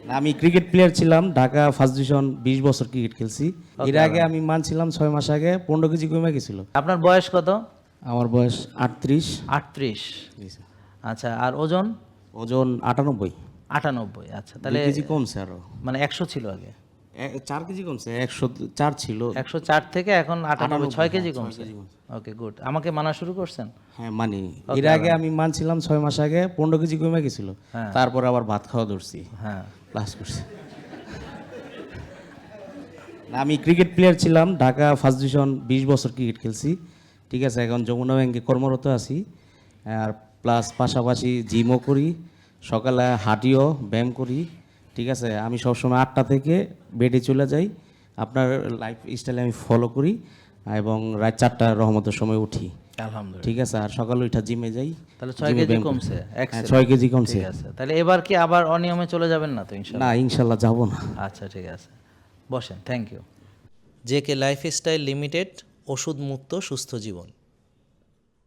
আমি cricket player ছিলাম, Dhaka first division 20 বছর ক্রিকেট খেলছি। এর আগে আমি মানছিলাম 6 মাস আগে 15 কেজি কমে গেছিল। আপনার বয়স কত? আমার বয়স 38। 38। আচ্ছা, আর ওজন? ওজন 98। 98। আচ্ছা, তাহলে 2 কেজি কমছে আরো। মানে 100 ছিল আগে? 4 কেজি কমছে, 104 ছিল। 104 থেকে এখন 98, 6 কেজি হ্যাঁ, 6 কমছে। কেজি কমছে। ওকে, গুড। আমাকে মানা শুরু করছেন? হ্যাঁ মানি। এর আগে আমি মানছিলাম 6 মাস আগে 15 কেজি কমে গেছিল। তারপর আবার ভাত খাওয়া ধরছি, হ্যাঁ। প্লাস করছি। আমি ক্রিকেট প্লেয়ার ছিলাম, ঢাকা ফার্স্ট ডিভিশন 20 বছর ক্রিকেট খেলছি। ঠিক আছে, এখন যমুনা ব্যাংকে কর্মরত আছি। আর প্লাস পাশাপাশি জিমও করি, সকালে হাঁটিও, ব্যায়াম করি। ঠিক আছে, আমি সবসময় 8টা থেকে বেডে চলে যাই। আপনার লাইফ স্টাইলে আমি ফলো করি এবং রাত 4টা রহমতের সময় উঠি। আলহামদুলিল্লাহ। ঠিক আছে, আর সকালে উঠা জিমে যাই। তাহলে 6 কেজি কমছে। হ্যাঁ, 6 কেজি কমছে। ঠিক আছে, তাহলে এবার কি আবার অনিয়মে চলে যাবেন না তো ইনশাআল্লাহ? না, ইনশাল্লাহ যাবো না। আচ্ছা, ঠিক আছে, বসেন। Thank you. JK Lifestyle Limited, ওষুধ মুক্ত সুস্থ জীবন।